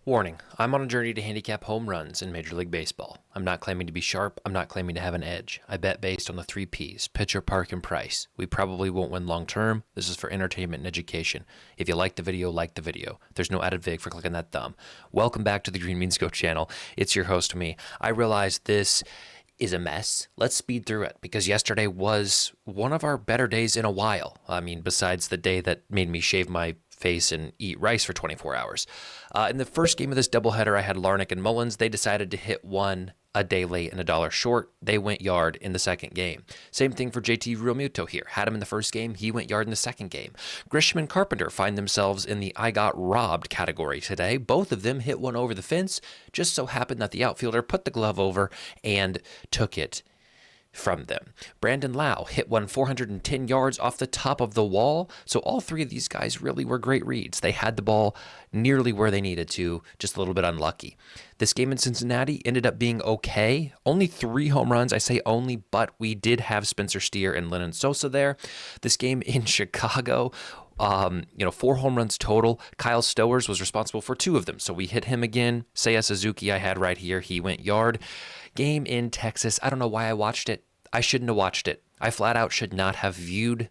Warning, I'm on a journey to handicap home runs in Major League Baseball. I'm not claiming to be sharp, I'm not claiming to have an edge. I bet based on the three Ps, pitcher, park, and price. We probably won't win long term. This is for entertainment and education. If you like the video, like the video. There's no added vig for clicking that thumb. Welcome back to the Green Means Go channel. It's your host, me. I realize this is a mess. Let's speed through it because yesterday was one of our better days in a while. I mean, besides the day that made me shave my face and eat rice for 24 hours. In the first game of this doubleheader, I had Larnick and Mullins. They decided to hit one a day late and a dollar short. They went yard in the second game. Same thing for JT Realmuto here. Had him in the first game. He went yard in the second game. Grisham and Carpenter find themselves in the I got robbed category today. Both of them hit one over the fence. Just so happened that the outfielder put the glove over and took it from them. Brandon Lau hit one 410 yards off the top of the wall. So all three of these guys really were great reads. They had the ball nearly where they needed to, just a little bit unlucky. This game in Cincinnati ended up being okay. Only 3 home runs. I say only, but we did have Spencer Steer and Lennon Sosa there. This game in Chicago, 4 home runs total. Kyle Stowers was responsible for 2 of them. So we hit him again. Seiya Suzuki I had right here. He went yard. Game in Texas. I don't know why I watched it. I shouldn't have watched it. I flat out should not have viewed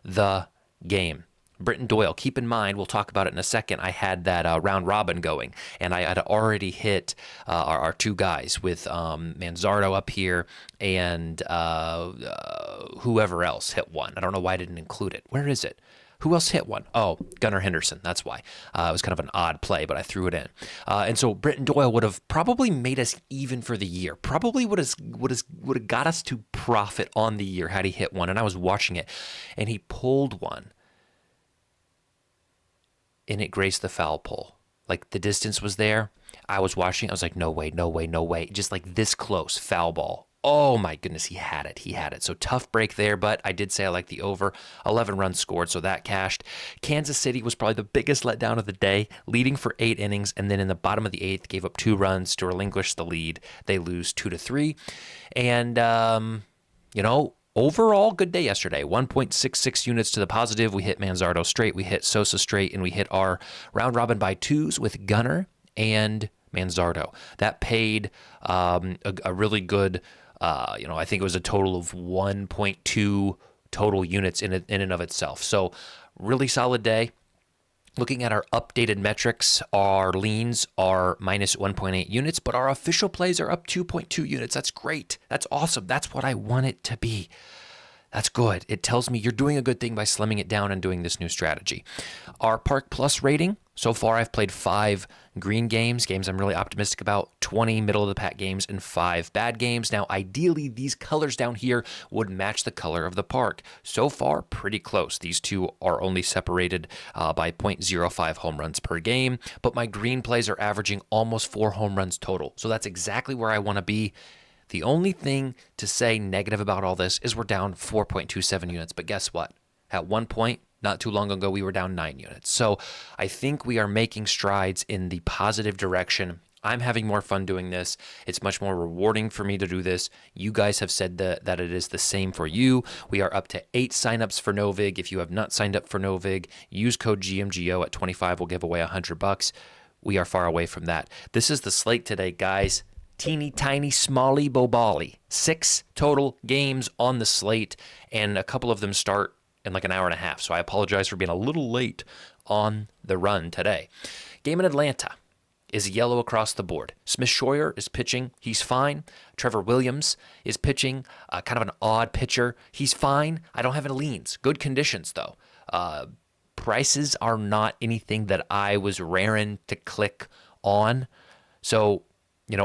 the game. Britton Doyle, keep in mind, we'll talk about it in a second, I had that round robin going, and I had already hit our 2 guys with Manzardo up here and whoever else hit one. I don't know why I didn't include it. Where is it? Who else hit one? Oh, Gunnar Henderson. That's why. It was kind of an odd play, but I threw it in. And so Britton Doyle would have probably made us even for the year. Probably would have got us to profit on the year had he hit one. And I was watching it, and he pulled one, and it grazed the foul pole. Like the distance was there. I was watching. I was like, no way, no way, no way. Just like this close, foul ball. Oh my goodness, he had it. He had it. So tough break there, but I did say I like the over. 11 runs scored, so that cashed. Kansas City was probably the biggest letdown of the day, leading for 8 innings, and then in the bottom of the 8th, gave up 2 runs to relinquish the lead. They lose 2-3. And, overall, good day yesterday. 1.66 units to the positive. We hit Manzardo straight, we hit Sosa straight, and we hit our round robin by 2s with Gunnar and Manzardo. That paid a really good... I think it was a total of 1.2 total units in and of itself. So really solid day. Looking at our updated metrics, our leans are minus 1.8 units, but our official plays are up 2.2 units. That's great. That's awesome. That's what I want it to be. That's good. It tells me you're doing a good thing by slimming it down and doing this new strategy. Our Park Plus rating, so far I've played 5 green games I'm really optimistic about, 20 middle-of-the-pack games, and 5 bad games. Now, ideally, these colors down here would match the color of the park. So far, pretty close. These two are only separated by 0.05 home runs per game, but my green plays are averaging almost 4 home runs total. So that's exactly where I want to be. The only thing to say negative about all this is we're down 4.27 units. But guess what? At one point, not too long ago, we were down 9 units. So I think we are making strides in the positive direction. I'm having more fun doing this. It's much more rewarding for me to do this. You guys have said that it is the same for you. We are up to 8 signups for Novig. If you have not signed up for Novig, use code GMGO at 25. We'll give away $100. We are far away from that. This is the slate today, guys. Teeny tiny smally bobally. 6 total games on the slate, and a couple of them start in like an hour and a half. So I apologize for being a little late on the run today. Game in Atlanta is yellow across the board. Smith Schroyer is pitching. He's fine. Trevor Williams is pitching. Kind of an odd pitcher. He's fine. I don't have any leans. Good conditions, though. Prices are not anything that I was raring to click on. So,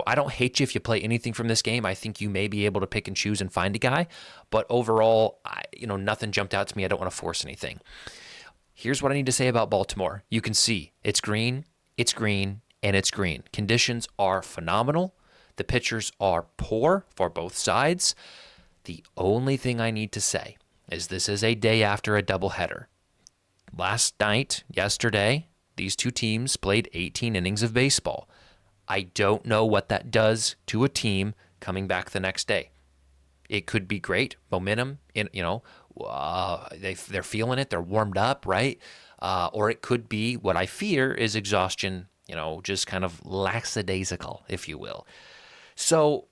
I don't hate you if you play anything from this game. I think you may be able to pick and choose and find a guy. But overall, nothing jumped out to me. I don't want to force anything. Here's what I need to say about Baltimore. You can see it's green, and it's green. Conditions are phenomenal. The pitchers are poor for both sides. The only thing I need to say is this is a day after a doubleheader. Yesterday, these 2 teams played 18 innings of baseball. I don't know what that does to a team coming back the next day. It could be great momentum, they're feeling it, they're warmed up, right? Or it could be what I fear is exhaustion just kind of lackadaisical, if you will. So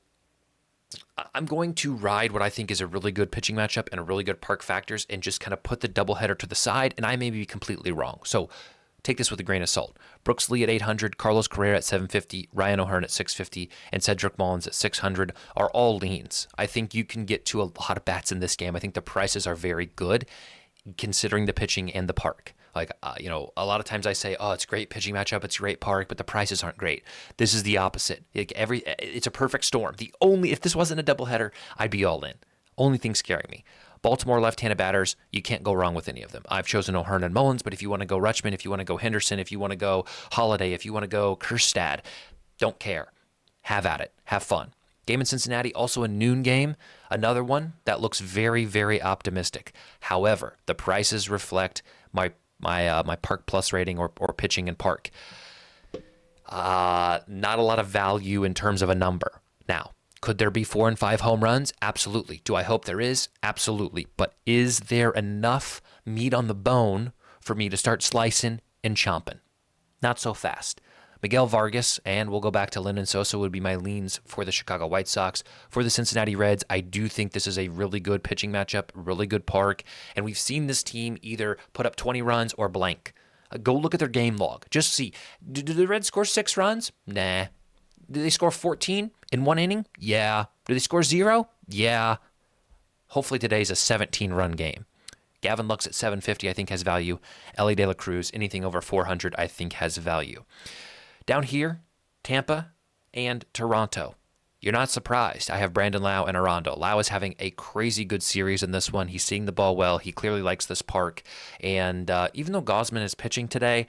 I'm going to ride what I think is a really good pitching matchup and a really good park factors and just kind of put the doubleheader to the side, and I may be completely wrong. So take this with a grain of salt. Brooks Lee at 800, Carlos Correa at 750, Ryan O'Hearn at 650, and Cedric Mullins at 600 are all leans. I think you can get to a lot of bats in this game. I think the prices are very good considering the pitching and the park. Like, a lot of times I say, oh, it's a great pitching matchup, it's a great park, but the prices aren't great. This is the opposite. It's a perfect storm. If this wasn't a doubleheader, I'd be all in. Only thing scaring me. Baltimore left-handed batters, you can't go wrong with any of them. I've chosen O'Hearn and Mullins, but if you want to go Rutschman, if you want to go Henderson, if you want to go Holiday, if you want to go Kjerstad, don't care. Have at it. Have fun. Game in Cincinnati, also a noon game. Another one that looks very, very optimistic. However, the prices reflect my Park Plus rating or pitching in park. Not a lot of value in terms of a number. Now, could there be 4 and 5 home runs? Absolutely. Do I hope there is? Absolutely. But is there enough meat on the bone for me to start slicing and chomping? Not so fast. Miguel Vargas, and we'll go back to Lyndon Sosa, would be my leans for the Chicago White Sox. For the Cincinnati Reds, I do think this is a really good pitching matchup, really good park, and we've seen this team either put up 20 runs or blank. Go look at their game log. Just see. Do the Reds score 6 runs? Nah. Do they score 14 in one inning? Yeah. Do they score 0? Yeah. Hopefully today's a 17-run game. Gavin Lux at 750, I think, has value. Ellie De La Cruz, anything over 400, I think, has value. Down here, Tampa and Toronto. You're not surprised. I have Brandon Lau and Arando. Lau is having a crazy good series in this one. He's seeing the ball well. He clearly likes this park. And even though Gausman is pitching today,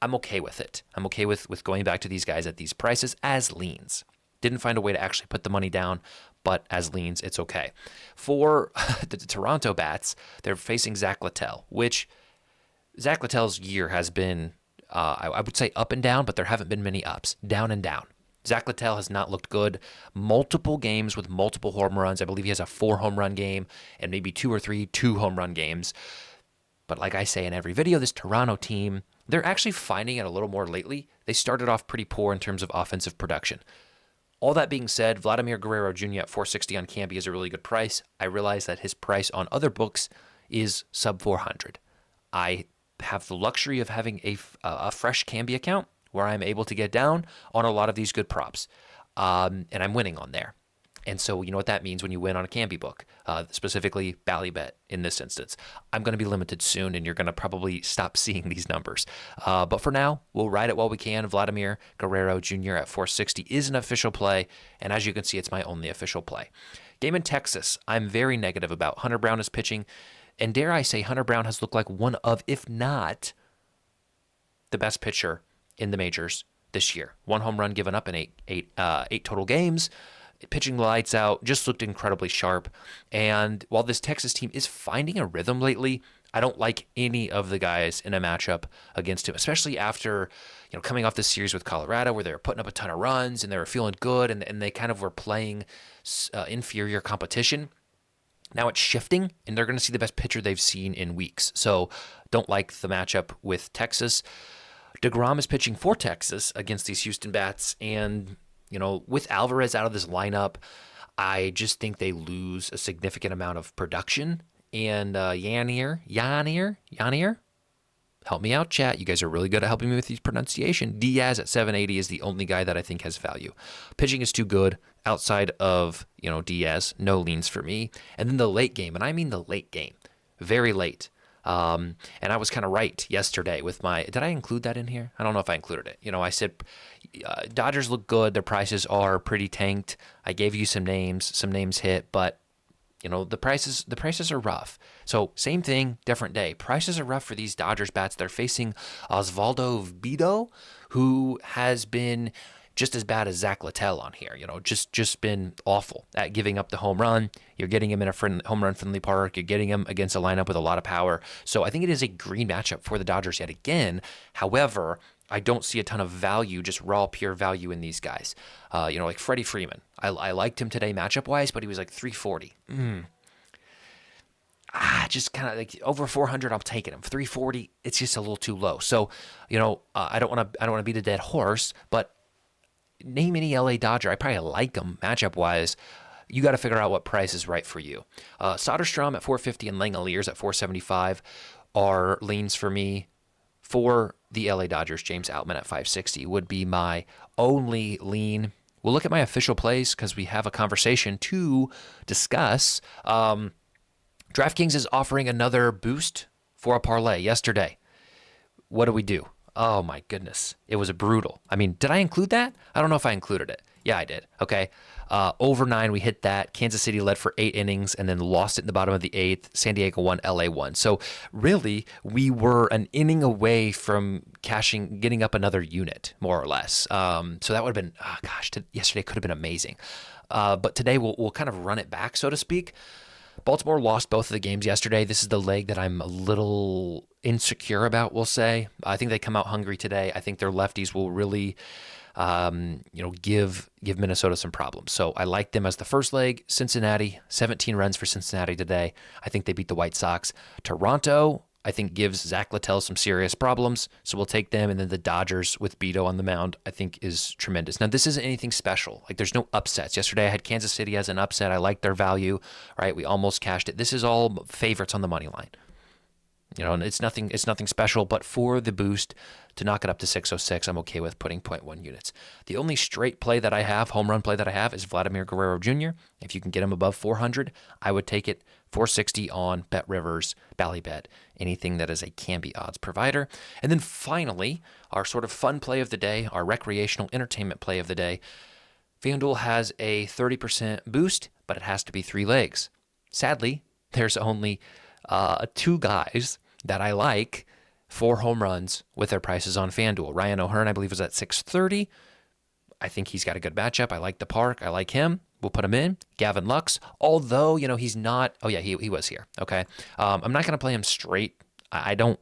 I'm okay with it. I'm okay with going back to these guys at these prices as leans. Didn't find a way to actually put the money down, but as leans, it's okay. For the Toronto bats, they're facing Zach Littell, which Zach Littell's year has been I would say up and down, but there haven't been many ups. Down and down. Zach Littell has not looked good. Multiple games with multiple home runs. I believe he has a 4 home run game and maybe 2 or 3 2 home run games. But like I say in every video, this Toronto team, they're actually finding it a little more lately. They started off pretty poor in terms of offensive production. All that being said, Vladimir Guerrero Jr. at 460 on Camby is a really good price. I realize that his price on other books is sub 400. I have the luxury of having a fresh Camby account where I'm able to get down on a lot of these good props, and I'm winning on there. And so you know what that means when you win on a Camby book, specifically Ballybet in this instance. I'm going to be limited soon, and you're going to probably stop seeing these numbers. But for now, we'll ride it while we can. Vladimir Guerrero Jr. at 460 is an official play, and as you can see, it's my only official play. Game in Texas, I'm very negative about. Hunter Brown is pitching. And dare I say, Hunter Brown has looked like one of, if not, the best pitcher in the majors this year. 1 home run given up in eight total games. Pitching the lights out, just looked incredibly sharp. And while this Texas team is finding a rhythm lately, I don't like any of the guys in a matchup against him, especially after coming off this series with Colorado where they were putting up a ton of runs and they were feeling good and they kind of were playing inferior competition. Now it's shifting, and they're going to see the best pitcher they've seen in weeks. So don't like the matchup with Texas. DeGrom is pitching for Texas against these Houston bats, and with Alvarez out of this lineup, I just think they lose a significant amount of production. And Yanier, help me out, chat. You guys are really good at helping me with these pronunciation. Diaz at 780 is the only guy that I think has value. Pitching is too good. Outside of, Diaz, no leans for me. And then the late game, and I mean the late game, very late. And I was kind of right yesterday with did I include that in here? I don't know if I included it. I said Dodgers look good. Their prices are pretty tanked. I gave you some names hit, but the prices are rough. So same thing, different day. Prices are rough for these Dodgers bats. They're facing Osvaldo Bido, who has been just as bad as Zach Littell on here. Just been awful at giving up the home run. You're getting him in a home run friendly park. You're getting him against a lineup with a lot of power. So I think it is a green matchup for the Dodgers yet again. However, I don't see a ton of value, just raw, pure value in these guys. Like Freddie Freeman. I liked him today matchup-wise, but he was like 340. just kind of like over 400, I'm taking him. 340, it's just a little too low. So, I don't want to beat a dead horse, but name any LA Dodger. I probably like them matchup wise. You got to figure out what price is right for you. Soderstrom at 450 and Langoliers at 475 are leans for me. For the LA Dodgers, James Outman at 560 would be my only lean. We'll look at my official plays because we have a conversation to discuss. DraftKings is offering another boost for a parlay yesterday. What do we do? Oh my goodness. It was brutal. I mean, did I include that? I don't know if I included it. Yeah, I did. Okay. Over 9, we hit that. Kansas City led for 8 innings and then lost it in the bottom of the 8th. San Diego won, LA won. So really, we were an inning away from getting up another unit, more or less. So that would have been, yesterday could have been amazing. But today we'll kind of run it back, so to speak. Baltimore lost both of the games yesterday. This is the leg that I'm a little insecure about, we'll say. I think they come out hungry today. I think their lefties will really give Minnesota some problems. So I like them as the first leg. Cincinnati, 17 runs for Cincinnati today. I think they beat the White Sox. Toronto, I think gives Zach Littell some serious problems. So we'll take them. And then the Dodgers with Beto on the mound, I think is tremendous. Now, this isn't anything special. Like there's no upsets. Yesterday I had Kansas City as an upset. I like their value, right? We almost cashed it. This is all favorites on the money line. And it's nothing special, but for the boost to knock it up to 606, I'm okay with putting 0.1 units. The only straight play that I have, home run play that I have, is Vladimir Guerrero Jr. If you can get him above 400, I would take it. 460 on Bet Rivers, Ballybet, anything that is a Canby odds provider. And then finally, our sort of fun play of the day, our recreational entertainment play of the day. FanDuel has a 30% boost, but it has to be 3 legs. Sadly, there's only 2 guys that I like 4 home runs with their prices on FanDuel. Ryan O'Hearn, I believe, was at 630. I think he's got a good matchup. I like the park. I like him. We'll put him in. Gavin Lux, although, he's not. Oh, yeah, he was here. Okay. I'm not going to play him straight. I don't,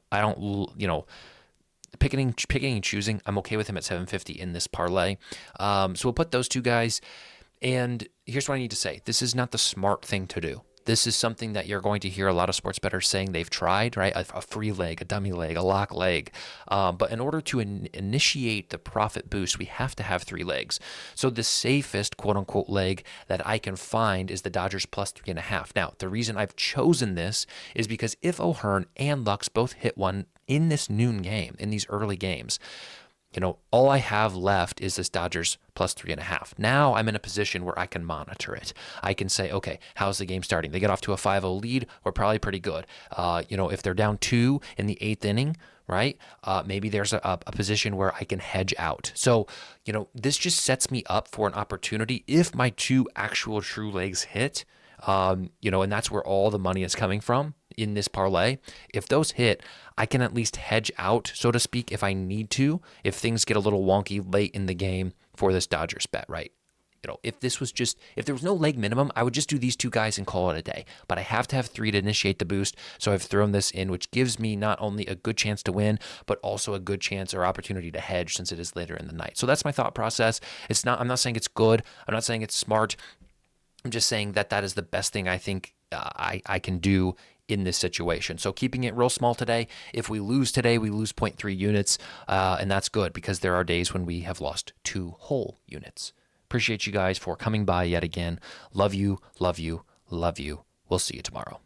picking and choosing. I'm okay with him at 750 in this parlay. So we'll put those 2 guys. And here's what I need to say. This is not the smart thing to do. This is something that you're going to hear a lot of sports bettors saying they've tried, right? A free leg, a dummy leg, a lock leg. But in order to initiate the profit boost, we have to have 3 legs. So the safest quote unquote leg that I can find is the Dodgers plus 3.5. Now, the reason I've chosen this is because if O'Hearn and Lux both hit one in this noon game, in these early games, all I have left is this Dodgers plus 3.5. Now I'm in a position where I can monitor it. I can say, okay, how's the game starting? They get off to a 5-0 lead. We're probably pretty good. If they're down 2 in the 8th inning, right? Maybe there's a position where I can hedge out. So, this just sets me up for an opportunity if my 2 actual true legs hit, and that's where all the money is coming from in this parlay. If those hit, I can at least hedge out, so to speak, if I need to, if things get a little wonky late in the game for this Dodgers bet, right? If there was no leg minimum, I would just do these 2 guys and call it a day. But I have to have 3 to initiate the boost. So I've thrown this in, which gives me not only a good chance to win, but also a good chance or opportunity to hedge since it is later in the night. So that's my thought process. I'm not saying it's good. I'm not saying it's smart. I'm just saying that is the best thing I think I can do in this situation. So keeping it real small today. If we lose today, we lose 0.3 units, and that's good because there are days when we have lost 2 whole units. Appreciate you guys for coming by yet again. Love you, love you, love you. We'll see you tomorrow.